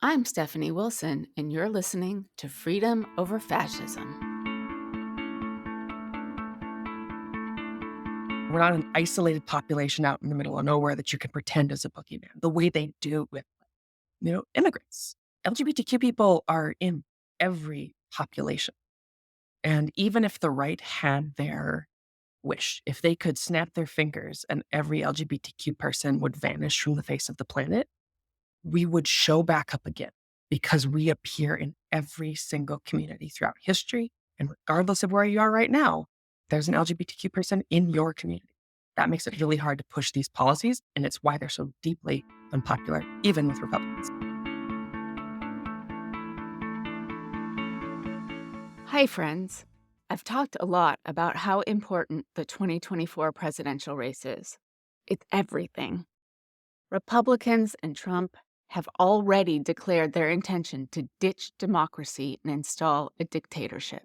I'm Stephanie Wilson, and you're listening to Freedom Over Fascism. We're not an isolated population out in the middle of nowhere that you can pretend is a boogeyman, the way they do with, immigrants. LGBTQ people are in every population. And even if the right had their wish, if they could snap their fingers and every LGBTQ person would vanish from the face of the planet, we would show back up again because we appear in every single community throughout history. And regardless of where you are right now, there's an LGBTQ person in your community. That makes it really hard to push these policies, and it's why they're so deeply unpopular, even with Republicans. Hi, friends. I've talked a lot about how important the 2024 presidential race is. It's everything. Republicans and Trump have already declared their intention to ditch democracy and install a dictatorship.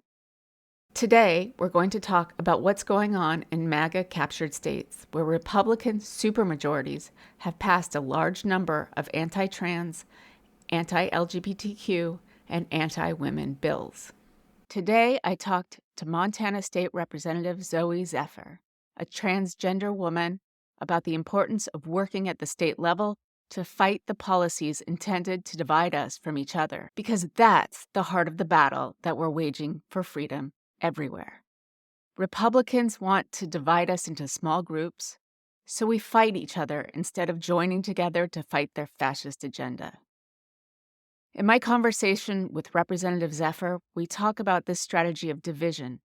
Today, we're going to talk about what's going on in MAGA captured states where Republican supermajorities have passed a large number of anti-trans, anti-LGBTQ, and anti-women bills. Today, I talked to Montana State Representative Zooey Zephyr, a transgender woman, about the importance of working at the state level to fight the policies intended to divide us from each other, because that's the heart of the battle that we're waging for freedom everywhere. Republicans want to divide us into small groups, so we fight each other instead of joining together to fight their fascist agenda. In my conversation with Representative Zephyr, we talk about this strategy of division.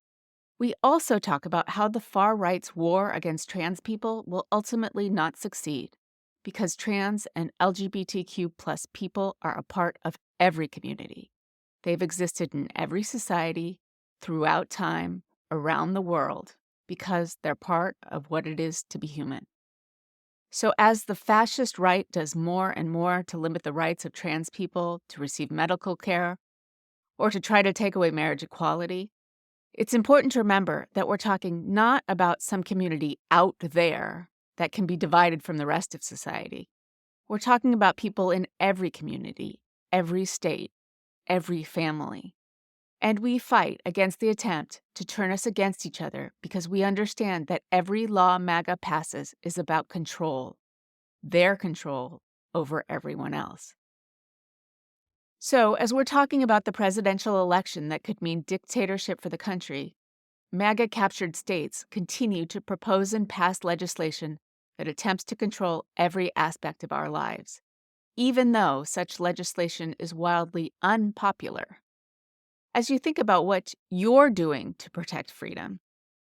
We also talk about how the far right's war against trans people will ultimately not succeed, because trans and LGBTQ plus people are a part of every community. They've existed in every society, throughout time, around the world, because they're part of what it is to be human. So as the fascist right does more and more to limit the rights of trans people to receive medical care or to try to take away marriage equality, it's important to remember that we're talking not about some community out there that can be divided from the rest of society. We're talking about people in every community, every state, every family. And we fight against the attempt to turn us against each other because we understand that every law MAGA passes is about control, their control over everyone else. So, as we're talking about the presidential election that could mean dictatorship for the country, MAGA captured states continue to propose and pass legislation that attempts to control every aspect of our lives, even though such legislation is wildly unpopular. As you think about what you're doing to protect freedom,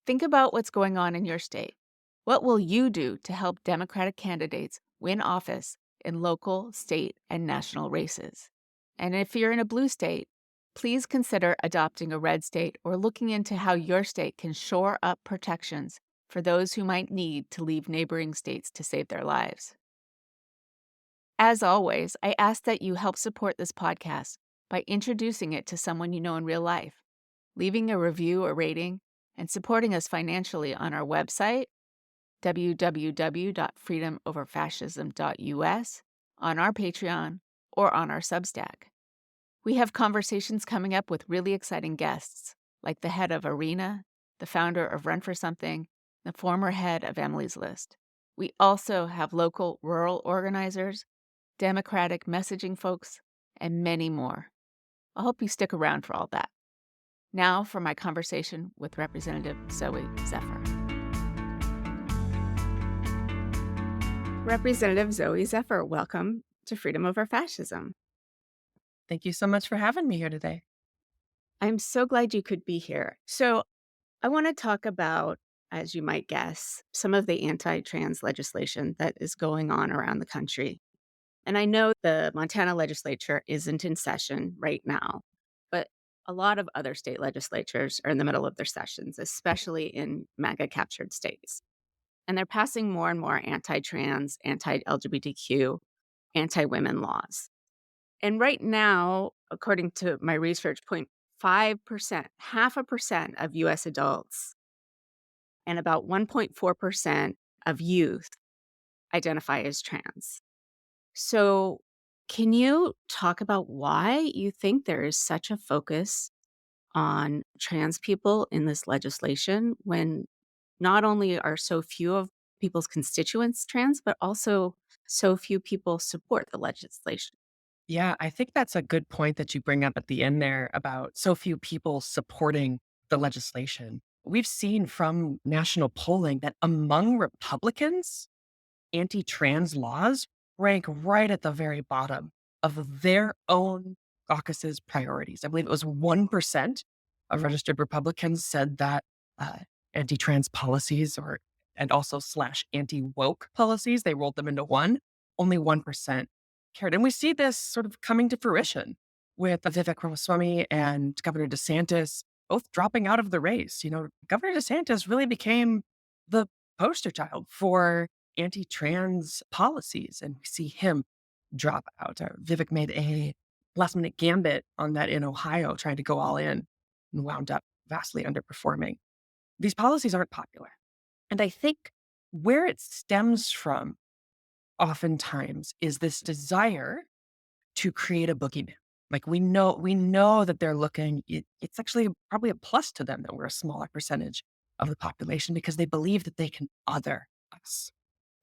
think about what's going on in your state. What will you do to help Democratic candidates win office in local, state, and national races? And if you're in a blue state, please consider adopting a red state or looking into how your state can shore up protections for those who might need to leave neighboring states to save their lives. As always, I ask that you help support this podcast by introducing it to someone you know in real life, leaving a review or rating, and supporting us financially on our website, www.freedomoverfascism.us, on our Patreon, or on our Substack. We have conversations coming up with really exciting guests, like the head of Arena, the founder of Run for Something, the former head of Emily's List. We also have local rural organizers, Democratic messaging folks, and many more. I hope you stick around for all that. Now for my conversation with Representative Zooey Zephyr. Representative Zooey Zephyr, welcome to Freedom Over Fascism. Thank you so much for having me here today. I'm so glad you could be here. So I want to talk about, as you might guess, some of the anti-trans legislation that is going on around the country. And I know the Montana legislature isn't in session right now, but a lot of other state legislatures are in the middle of their sessions, especially in MAGA captured states. And they're passing more and more anti-trans, anti-LGBTQ, anti-women laws. And right now, according to my research, 0.5%, 0.5% of U.S. adults and about 1.4% of youth identify as trans. So Can you talk about why you think there is such a focus on trans people in this legislation when not only are so few of people's constituents trans, but also so few people support the legislation? Yeah, I think that's a good point that you bring up at the end there about so few people supporting the legislation. We've seen from national polling that among Republicans, anti trans laws rank right at the very bottom of their own caucus's priorities. I believe it was 1% of registered Republicans said that uh, anti trans policies and also slash anti woke policies, they rolled them into one, only 1% cared. And we see this sort of coming to fruition with Vivek Ramaswamy and Governor DeSantis both dropping out of the race. Governor DeSantis really became the poster child for anti-trans policies, and we see him drop out. Vivek made a last-minute gambit on that in Ohio, trying to go all in, and wound up vastly underperforming. These policies aren't popular, and I think where it stems from oftentimes is this desire to create a boogeyman. Like we know that they're looking. It's actually probably a plus to them that we're a smaller percentage of the population because they believe that they can other us.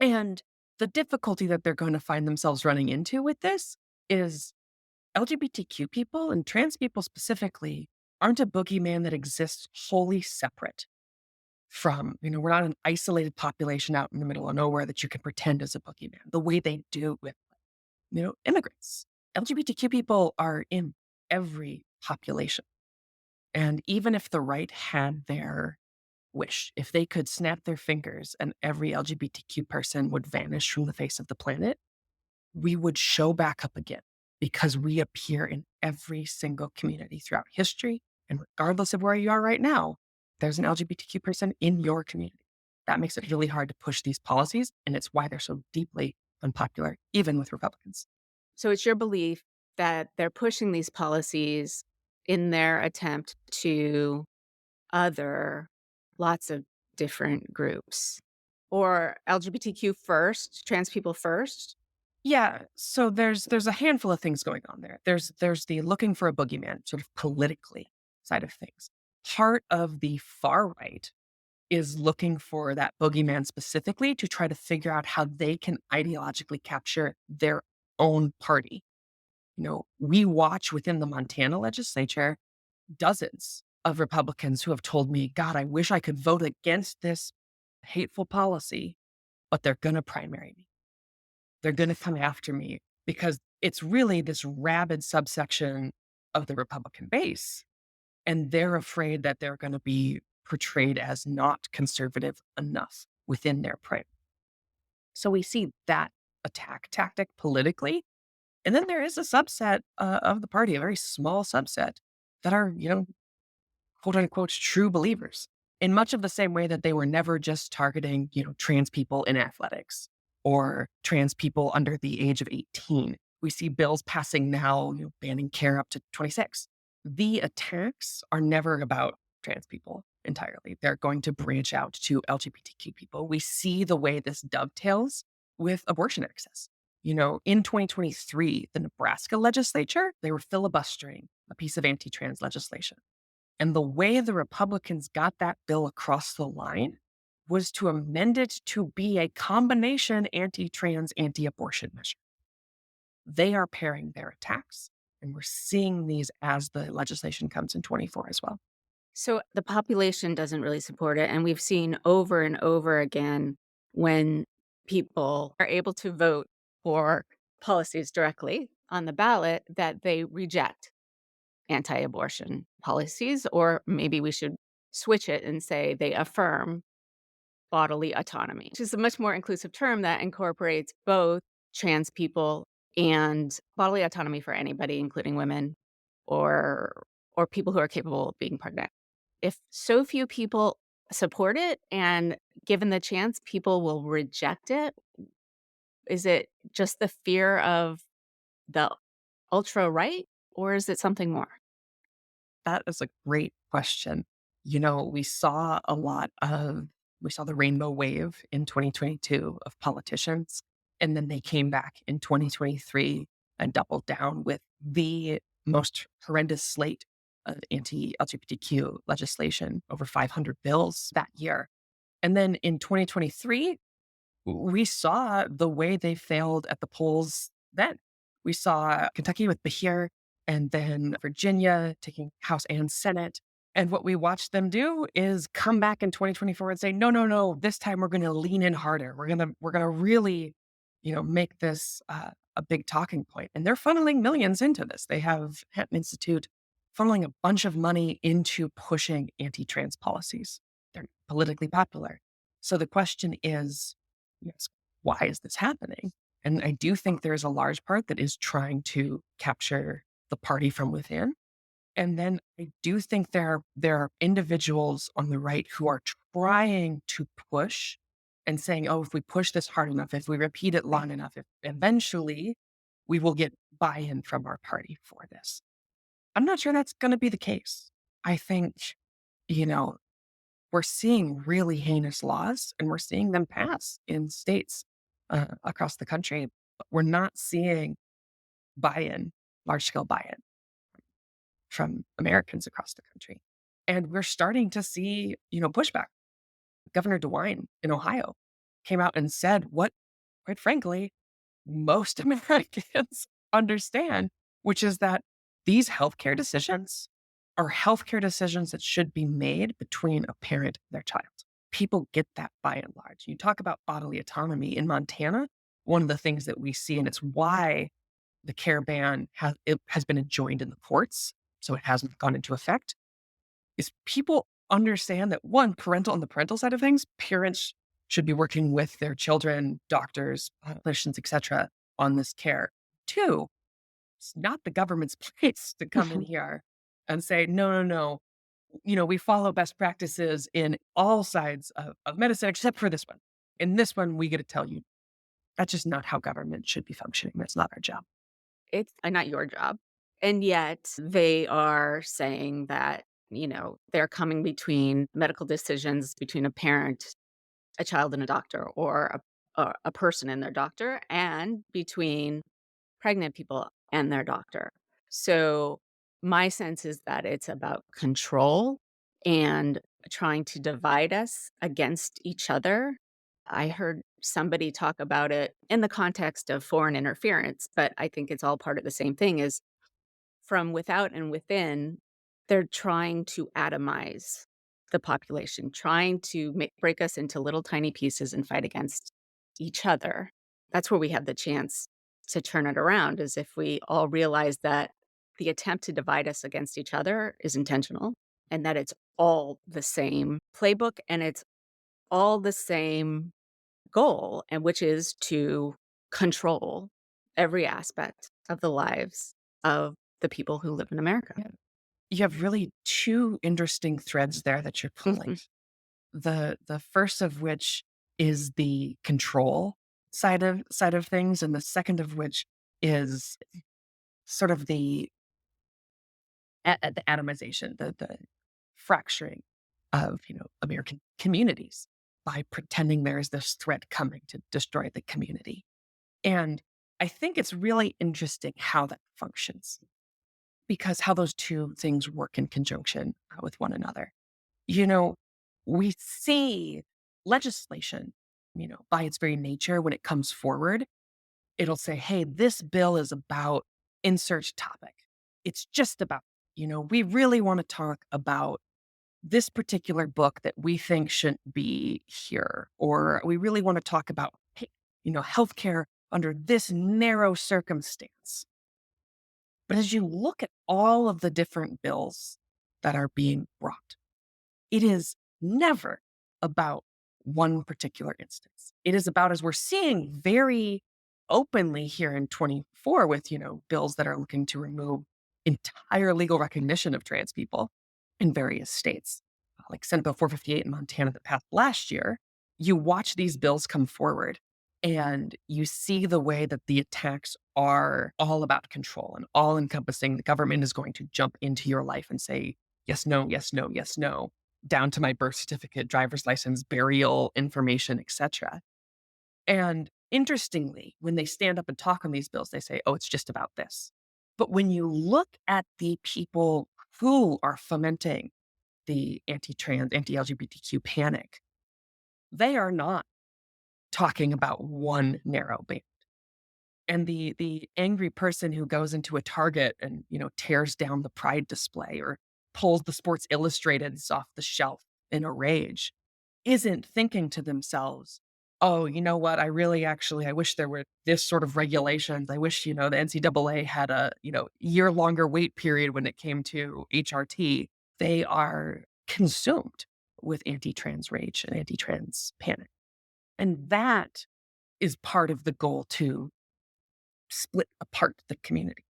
And the difficulty that they're going to find themselves running into with this is LGBTQ people and trans people specifically aren't a boogeyman that exists wholly separate from, we're not an isolated population out in the middle of nowhere that you can pretend is a boogeyman the way they do with, immigrants. LGBTQ people are in every population. And even if the right had their wish, if they could snap their fingers and every LGBTQ person would vanish from the face of the planet, we would show back up again because we appear in every single community throughout history. And regardless of where you are right now, there's an LGBTQ person in your community. That makes it really hard to push these policies. And it's why they're so deeply unpopular, even with Republicans. So it's your belief that they're pushing these policies in their attempt to other lots of different groups or LGBTQ first, trans people first? Yeah, so there's a handful of things going on there. There's the looking for a boogeyman, sort of politically side of things. Part of the far right is looking for that boogeyman specifically to try to figure out how they can ideologically capture their own party. We watch within the Montana legislature dozens of Republicans who have told me, God, I wish I could vote against this hateful policy, but they're going to primary me. They're going to come after me because it's really this rabid subsection of the Republican base. And they're afraid that they're going to be portrayed as not conservative enough within their pride. So we see that attack tactic politically. And then there is a subset of the party, a very small subset that are, quote unquote, true believers in much of the same way that they were never just targeting, trans people in athletics or trans people under the age of 18. We see bills passing now, banning care up to 26. The attacks are never about trans people entirely. They're going to branch out to LGBTQ people. We see the way this dovetails with abortion access. In 2023, the Nebraska legislature, they were filibustering a piece of anti-trans legislation. And the way the Republicans got that bill across the line was to amend it to be a combination anti-trans, anti-abortion measure. They are pairing their attacks, and we're seeing these as the legislation comes in 24 as well. So the population doesn't really support it. And we've seen over and over again when people are able to vote for policies directly on the ballot that they reject anti abortion policies, or maybe we should switch it and say they affirm bodily autonomy, which is a much more inclusive term that incorporates both trans people and bodily autonomy for anybody, including women or people who are capable of being pregnant. If so few people support it and given the chance, people will reject it, is it just the fear of the ultra right, or is it something more? That is a great question. We saw the rainbow wave in 2022 of politicians, and then they came back in 2023 and doubled down with the most horrendous slate of anti-LGBTQ legislation, over 500 bills that year. And then in 2023, we saw the way they failed at the polls then. We saw Kentucky with Bahir and then Virginia taking House and Senate. And what we watched them do is come back in 2024 and say, no, no, no, this time we're going to lean in harder. We're going to really, make this a big talking point. And they're funneling millions into this. They have Hatton Institute funneling a bunch of money into pushing anti-trans policies. They're politically popular. So the question is, yes, why is this happening? And I do think there's a large part that is trying to capture the party from within. And then I do think there are individuals on the right who are trying to push and saying, oh, if we push this hard enough, if we repeat it long enough, if eventually we will get buy-in from our party for this. I'm not sure that's going to be the case. I think, you know, we're seeing really heinous laws and we're seeing them pass in states across the country. But we're not seeing buy-in, large-scale buy-in from Americans across the country. And we're starting to see, pushback. Governor DeWine in Ohio came out and said what, quite frankly, most Americans understand, which is that these healthcare decisions are healthcare decisions that should be made between a parent and their child. People get that by and large. You talk about bodily autonomy in Montana. One of the things that we see, and it's why the care ban has been enjoined in the courts, so it hasn't gone into effect, is people understand that one, on the parental side of things, parents should be working with their children, doctors, clinicians, etc., on this care. Two, it's not the government's place to come in here and say, no, no, no. We follow best practices in all sides of medicine, except for this one. In this one, we get to tell you that's just not how government should be functioning. That's not our job. It's not your job. And yet they are saying that, they're coming between medical decisions between a parent, a child, and a doctor, or a person and their doctor, and between pregnant people and their doctor. So my sense is that it's about control and trying to divide us against each other. I heard somebody talk about it in the context of foreign interference, but I think it's all part of the same thing is from without and within, they're trying to atomize the population, trying to break us into little tiny pieces and fight against each other. That's where we have the chance to turn it around, is if we all realize that the attempt to divide us against each other is intentional and that it's all the same playbook and it's all the same goal, and which is to control every aspect of the lives of the people who live in America. Yeah. You have really two interesting threads there that you're pulling. The first of which is the control side of things, and the second of which is sort of the atomization, the fracturing of American communities by pretending there is this threat coming to destroy the community. And I think it's really interesting how that functions, because how those two things work in conjunction with one another. We see legislation, by its very nature, when it comes forward, it'll say, hey, this bill is about insert topic. It's just about, we really want to talk about this particular book that we think shouldn't be here, or we really want to talk about, hey, healthcare under this narrow circumstance. But as you look at all of the different bills that are being brought, it is never about one particular instance. It is about, as we're seeing very openly here in 24 with, bills that are looking to remove entire legal recognition of trans people in various states, like Senate Bill 458 in Montana that passed last year. You watch these bills come forward and you see the way that the attacks are all about control and all encompassing. The government is going to jump into your life and say, yes, no, yes, no, yes, no, down to my birth certificate, driver's license, burial information, etc. And Interestingly, when they stand up and talk on these bills, they say, oh, it's just about this. But when you look at the people who are fomenting the anti-trans, anti-LGBTQ panic, they are not talking about one narrow band. And the angry person who goes into a Target and, tears down the Pride display or pulls the Sports Illustrateds off the shelf in a rage isn't thinking to themselves, oh, you know what? I wish there were this sort of regulations. I wish, the NCAA had a, year longer wait period when it came to HRT. They are consumed with anti-trans rage and anti-trans panic. And that is part of the goal to split apart the community.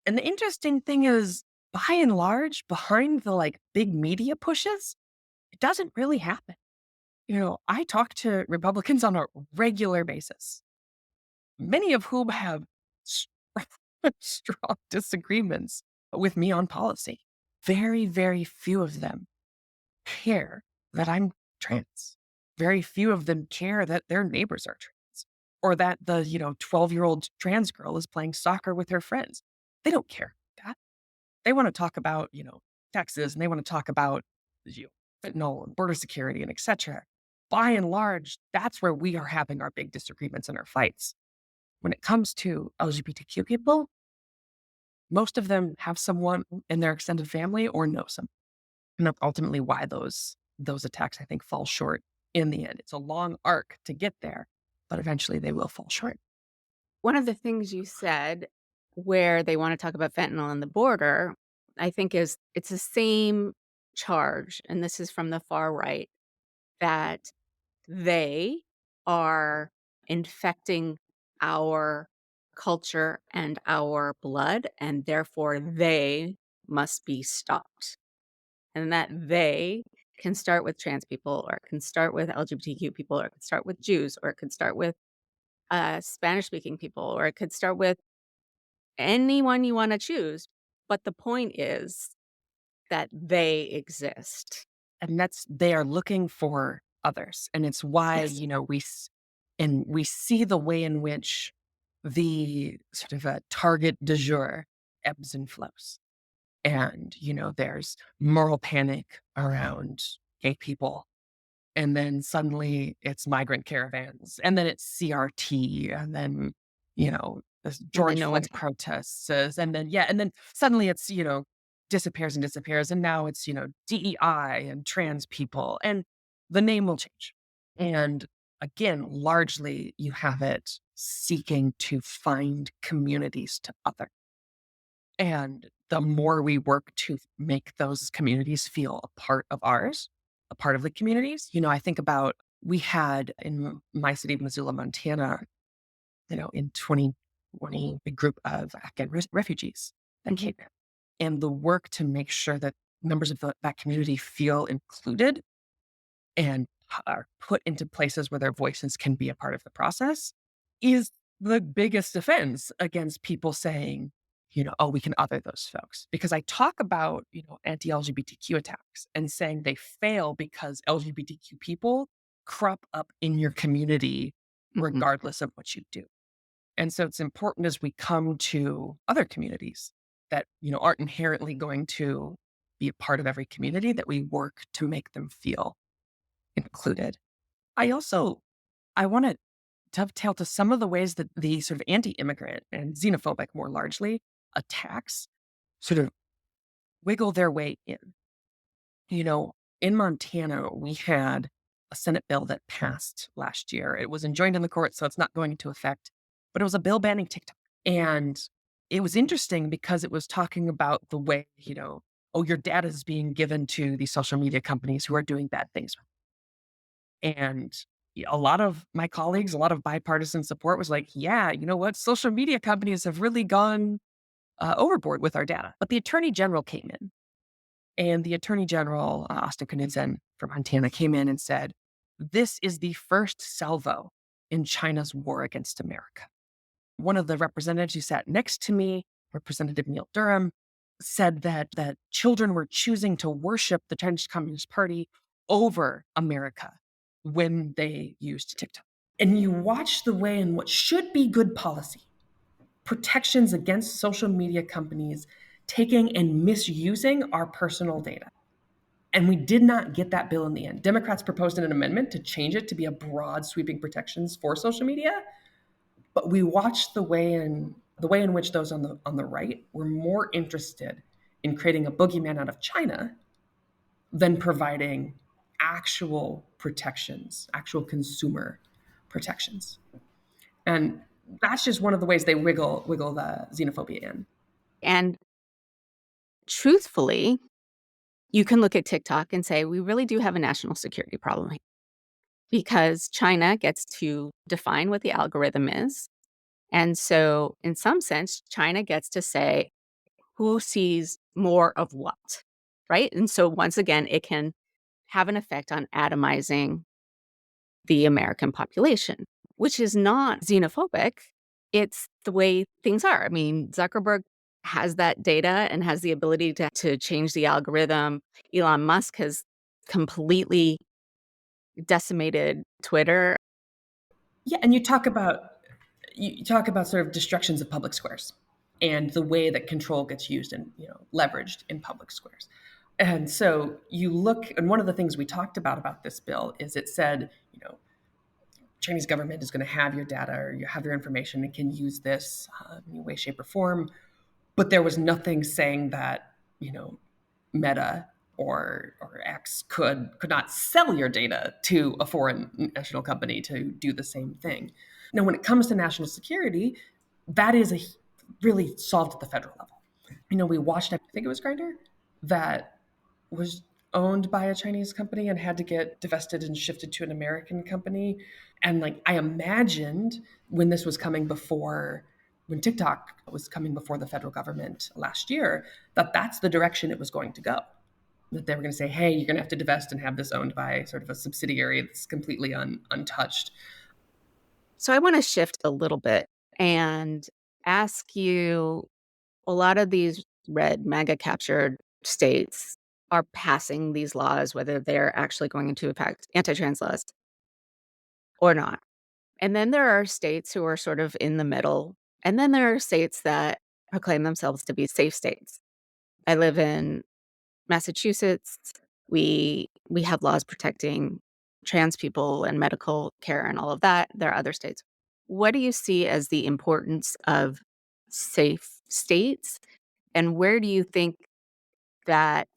And the interesting thing is, by and large, behind the big media pushes, it doesn't really happen. I talk to Republicans on a regular basis, many of whom have strong disagreements with me on policy. Very, very few of them care that I'm trans. Very few of them care that their neighbors are trans or that the, 12-year-old trans girl is playing soccer with her friends. They don't care about that. They want to talk about, taxes, and they want to talk about fentanyl and border security and et cetera. By and large, that's where we are having our big disagreements and our fights. When it comes to LGBTQ people, most of them have someone in their extended family or know some. And that's ultimately why those attacks, I think, fall short in the end. It's a long arc to get there, but eventually they will fall short. One of the things you said where they want to talk about fentanyl and the border, I think is it's the same charge, and this is from the far right, that they are infecting our culture and our blood, and therefore they must be stopped. And that they can start with trans people, or it can start with LGBTQ people, or it can start with Jews, or it could start with Spanish-speaking people, or it could start with anyone you wanna choose, but the point is that they exist. And they are looking for others. And it's why, Yes. we see the way in which the sort of a target du jour ebbs and flows. And, there's moral panic around gay people. And then suddenly it's migrant caravans. And then it's CRT. And then, this And then George no one Floyd protests. And then suddenly it's, disappears and disappears. And now it's, DEI and trans people. And the name will change. And again, largely you have it seeking to find communities to other. And the more we work to make those communities feel a part of ours, a part of the communities, I think about we had in my city of Missoula, Montana, in 2020, a group of Afghan refugees that Mhm. came in. And the work to make sure that members of that community feel included and are put into places where their voices can be a part of the process is the biggest defense against people saying, oh, we can other those folks. Because I talk about, anti-LGBTQ attacks and saying they fail because LGBTQ people crop up in your community Mhm. regardless of what you do. And so it's important as we come to other communities that, aren't inherently going to be a part of every community, that we work to make them feel included. I want to dovetail to some of the ways that the sort of anti-immigrant and xenophobic, more largely, attacks sort of wiggle their way in. In Montana, we had a Senate bill that passed last year. It was enjoined in the court, so it's not going into effect, but it was a bill banning TikTok. And it was interesting because it was talking about the way, oh, your data is being given to these social media companies who are doing bad things. And a lot of my colleagues, a lot of bipartisan support was like, yeah, you know what? Social media companies have really gone overboard with our data. But the attorney general came in, and the attorney general, Austin Knudsen from Montana, came in and said, this is the first salvo in China's war against America. One of the representatives who sat next to me, Representative Neil Durham, said that children were choosing to worship the Chinese Communist Party over America when they used TikTok. And you watch the way in what should be good policy, protections against social media companies taking and misusing our personal data. And we did not get that bill in the end. Democrats proposed an amendment to change it to be a broad sweeping protections for social media, but we watched the way in which those on the right were more interested in creating a boogeyman out of China than providing actual protections, actual consumer protections. And that's just one of the ways they wiggle the xenophobia in. And truthfully, you can look at TikTok and say, we really do have a national security problem here because China gets to define what the algorithm is. And so, in some sense, China gets to say who sees more of what, right? And so, once again, it can have an effect on atomizing the American population, which is not xenophobic. It's the way things are. I mean, Zuckerberg has that data and has the ability to change the algorithm. Elon Musk has completely decimated Twitter. Yeah, and you talk about sort of destructions of public squares and the way that control gets used and leveraged in public squares. And so you look, and one of the things we talked about this bill is it said, Chinese government is going to have your data or you have your information and can use this in any way, shape, or form. But there was nothing saying that, Meta or X could not sell your data to a foreign national company to do the same thing. Now, when it comes to national security, that is really solved at the federal level. We watched, I think it was Grindr, that was owned by a Chinese company and had to get divested and shifted to an American company. And I imagined when TikTok was coming before the federal government last year, that's the direction it was going to go. That they were going to say, hey, you're going to have to divest and have this owned by sort of a subsidiary that's completely untouched. So I want to shift a little bit and ask you, a lot of these red MAGA captured states are passing these laws, whether they're actually going into effect, anti-trans laws or not. And then there are states who are sort of in the middle. And then there are states that proclaim themselves to be safe states. I live in Massachusetts. We have laws protecting trans people and medical care and all of that. There are other states. What do you see as the importance of safe states? And where do you think that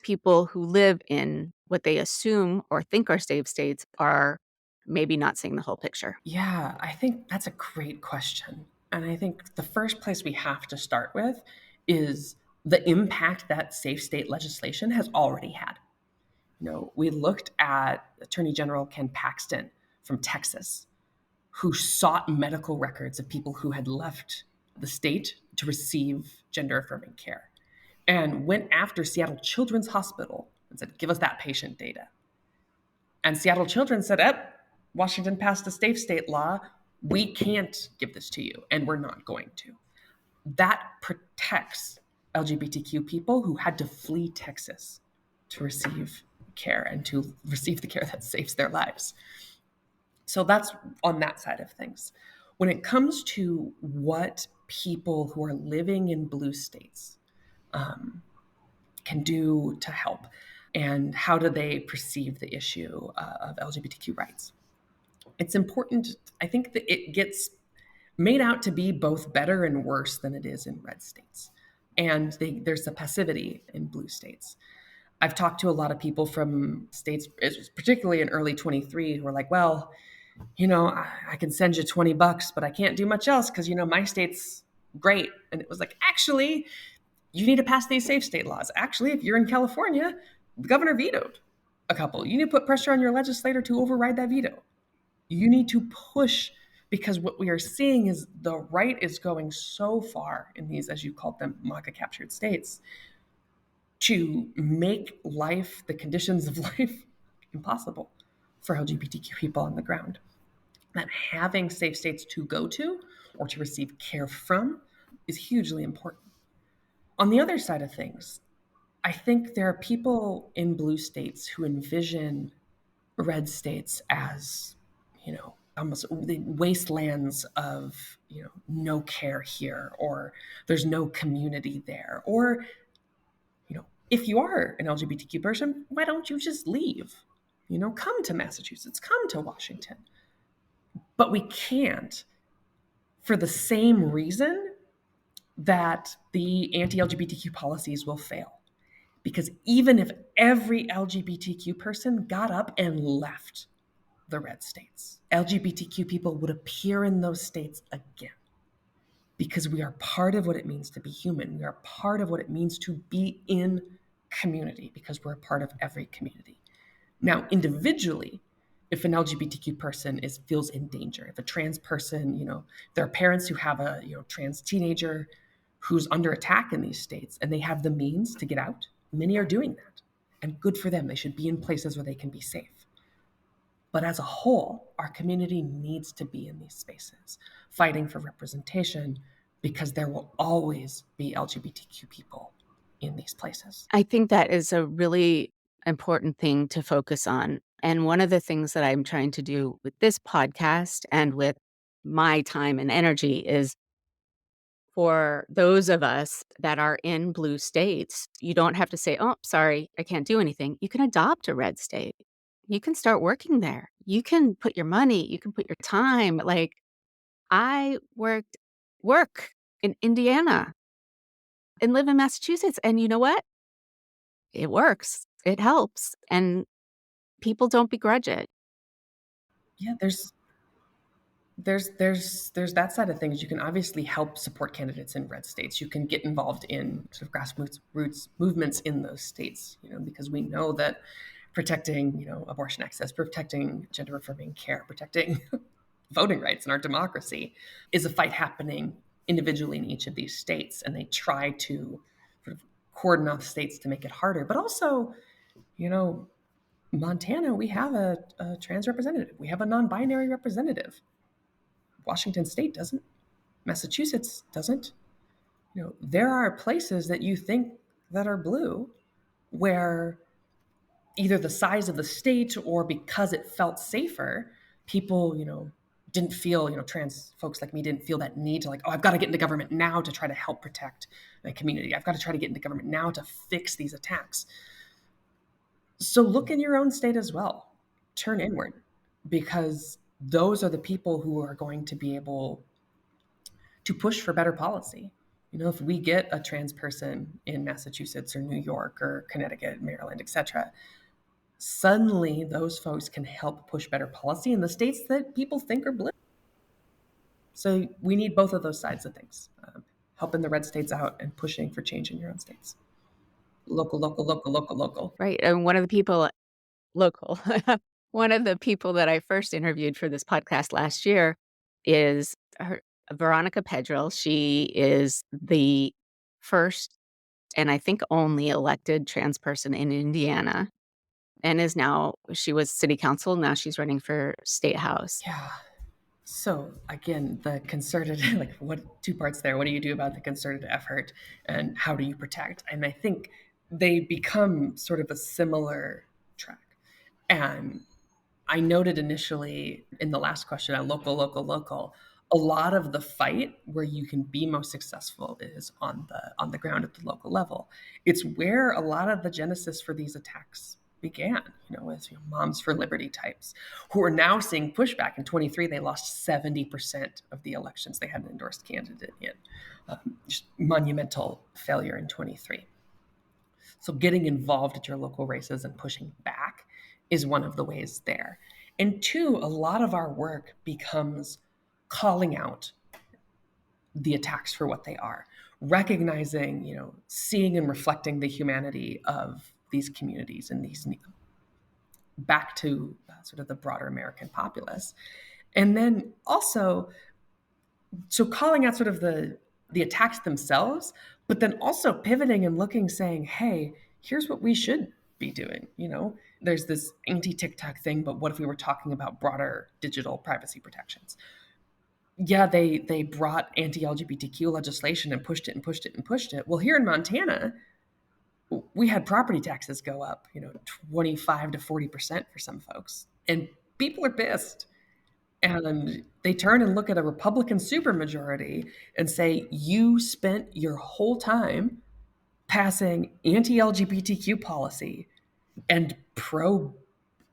people who live in what they assume or think are safe states are maybe not seeing the whole picture? Yeah, I think that's a great question. And I think the first place we have to start with is the impact that safe state legislation has already had. We looked at Attorney General Ken Paxton from Texas, who sought medical records of people who had left the state to receive gender affirming care and went after Seattle Children's Hospital and said, give us that patient data. And Seattle Children said, Washington passed a safe state law. We can't give this to you, and we're not going to. That protects LGBTQ people who had to flee Texas to receive care and to receive the care that saves their lives. So that's on that side of things. When it comes to what people who are living in blue states can do to help, and how do they perceive the issue of LGBTQ rights, it's important. I think that it gets made out to be both better and worse than it is in red states. And there's a passivity in blue states. I've talked to a lot of people from states, particularly in early 23, who are like, well, I can send you $20, but I can't do much else because, my state's great. And it was like, actually, you need to pass these safe state laws. Actually, if you're in California, the governor vetoed a couple. You need to put pressure on your legislator to override that veto. You need to push, because what we are seeing is the right is going so far in these, as you called them, MAGA captured states, to make life, the conditions of life, impossible for LGBTQ people on the ground. That having safe states to go to or to receive care from is hugely important. On the other side of things, I think there are people in blue states who envision red states as, almost the wastelands of, no care here, or there's no community there. Or, if you are an LGBTQ person, why don't you just leave? Come to Massachusetts, come to Washington. But we can't, for the same reason that the anti-LGBTQ policies will fail. Because even if every LGBTQ person got up and left the red states, LGBTQ people would appear in those states again. Because we are part of what it means to be human. We are part of what it means to be in community, because we're a part of every community. Now, individually, if an LGBTQ person feels in danger, if a trans person, there are parents who have a trans teenager who's under attack in these states and they have the means to get out, many are doing that. And good for them. They should be in places where they can be safe. But as a whole, our community needs to be in these spaces, fighting for representation, because there will always be LGBTQ people in these places. I think that is a really important thing to focus on. And one of the things that I'm trying to do with this podcast and with my time and energy is, for those of us that are in blue states, you don't have to say, oh, sorry, I can't do anything. You can adopt a red state. You can start working there. You can put your money, you can put your time. Like, I work in Indiana and live in Massachusetts. And you know what? It works. It helps. And people don't begrudge it. Yeah, there's that side of things. You can obviously help support candidates in red states. You can get involved in sort of grassroots movements in those states, because we know that protecting, abortion access, protecting gender affirming care, protecting voting rights in our democracy is a fight happening individually in each of these states. And they try to sort of cordon off states to make it harder. But also, Montana, we have a trans representative. We have a non-binary representative. Washington State doesn't. Massachusetts doesn't. There are places that you think that are blue where either the size of the state or because it felt safer, people, didn't feel, trans folks like me didn't feel that need to, like, oh, I've got to get into government now to try to help protect my community. I've got to try to get into government now to fix these attacks. So look in your own state as well. Turn inward, because those are the people who are going to be able to push for better policy. If we get a trans person in Massachusetts or New York or Connecticut, Maryland, etc., suddenly those folks can help push better policy in the states that people think are blue. So we need both of those sides of things, helping the red states out and pushing for change in your own states. Local, local, local, local, local. Right. And one of the people one of the people that I first interviewed for this podcast last year is Veronica Pedrell. She is the first and I think only elected trans person in Indiana, and she was city council. Now she's running for state house. Yeah. So again, the concerted, like, what, two parts there. What do you do about the concerted effort, and how do you protect? And I think they become sort of a similar track. And I noted initially in the last question, local, local, local, a lot of the fight where you can be most successful is on the ground at the local level. It's where a lot of the genesis for these attacks began, with Moms for Liberty types who are now seeing pushback. In 23, they lost 70% of the elections they had an endorsed candidate in. Just monumental failure in 23. So getting involved at your local races and pushing back is one of the ways there. And two, a lot of our work becomes calling out the attacks for what they are, recognizing, seeing and reflecting the humanity of these communities and these back to sort of the broader American populace. And then also, so calling out sort of the attacks themselves, but then also pivoting and looking, saying, hey, here's what we should be doing. There's this anti-TikTok thing, but what if we were talking about broader digital privacy protections? Yeah, they brought anti-LGBTQ legislation and pushed it and pushed it and pushed it. Well, here in Montana, we had property taxes go up, 25 to 40% for some folks. And people are pissed. And they turn and look at a Republican supermajority and say, you spent your whole time passing anti-LGBTQ policy and pro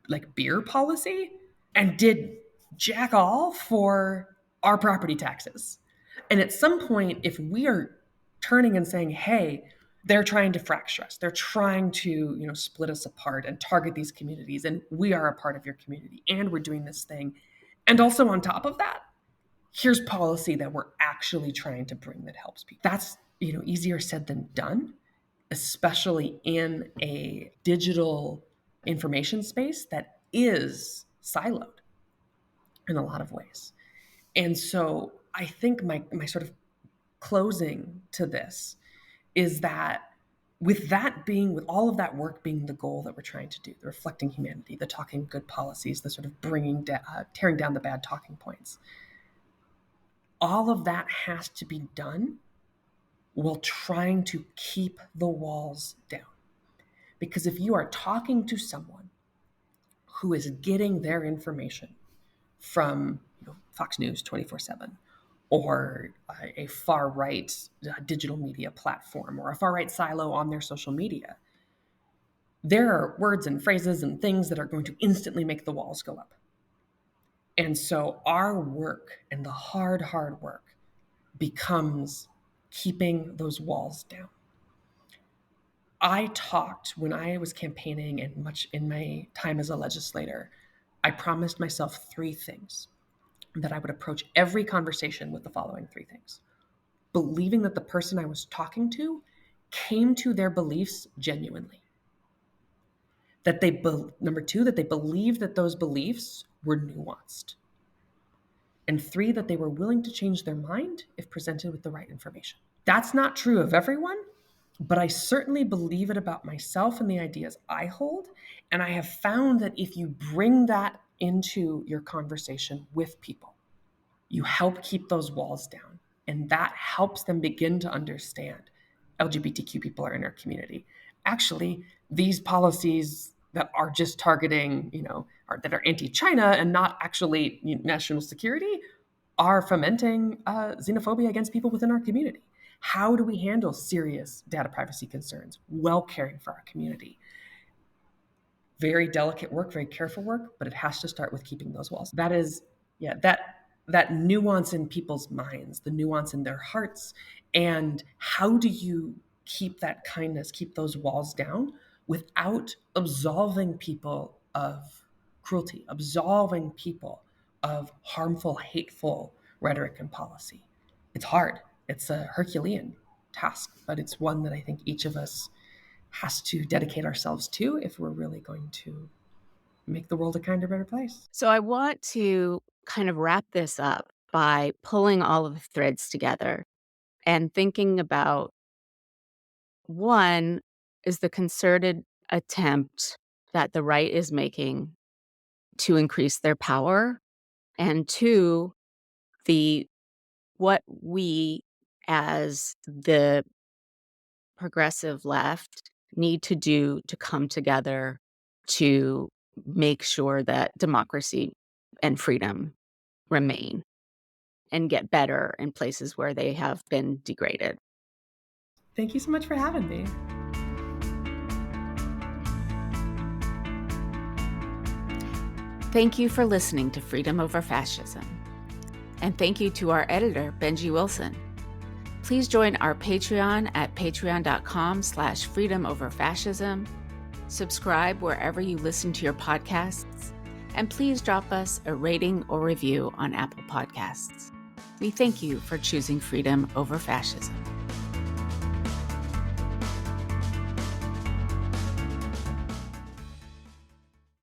like beer policy and did jack all for our property taxes. And at some point, if we are turning and saying, hey, they're trying to fracture us, they're trying to, split us apart and target these communities, and we are a part of your community, and we're doing this thing. And also on top of that, here's policy that we're actually trying to bring that helps people. That's, easier said than done, especially in a digital information space that is siloed in a lot of ways. And so I think my sort of closing to this is that with all of that work being the goal that we're trying to do, the reflecting humanity, the talking good policies, the sort of tearing down the bad talking points, all of that has to be done while trying to keep the walls down. Because if you are talking to someone who is getting their information from Fox News 24/7, or a far-right digital media platform, or a far-right silo on their social media, there are words and phrases and things that are going to instantly make the walls go up. And so our work, and the hard work, becomes keeping those walls down. I talked when I was campaigning and much in my time as a legislator, I promised myself 3 things, that I would approach every conversation with the following 3 things. Believing that the person I was talking to came to their beliefs genuinely. Number 2, that they believed that those beliefs were nuanced. And 3, that they were willing to change their mind if presented with the right information. That's not true of everyone, but I certainly believe it about myself and the ideas I hold. And I have found that if you bring that into your conversation with people, you help keep those walls down. And that helps them begin to understand LGBTQ people are in our community. Actually, these policies that are just targeting, that are anti-China and not actually national security, are fomenting xenophobia against people within our community. How do we handle serious data privacy concerns while caring for our community? Very delicate work, very careful work, but it has to start with keeping those walls. That is, that nuance in people's minds, the nuance in their hearts, and how do you keep that kindness, keep those walls down without absolving people of cruelty, absolving people of harmful, hateful rhetoric and policy. It's hard. It's a Herculean task, but it's one that I think each of us has to dedicate ourselves to if we're really going to make the world a kinder, better place. So I want to kind of wrap this up by pulling all of the threads together and thinking about, one, is the concerted attempt that the right is making to increase their power, and 2, what we as the progressive left need to do to come together to make sure that democracy and freedom remain and get better in places where they have been degraded. Thank you so much for having me. Thank you for listening to Freedom Over Fascism. And thank you to our editor, Benji Wilson. Please join our Patreon at patreon.com/freedomoverfascism. Subscribe wherever you listen to your podcasts, and please drop us a rating or review on Apple Podcasts. We thank you for choosing freedom over fascism.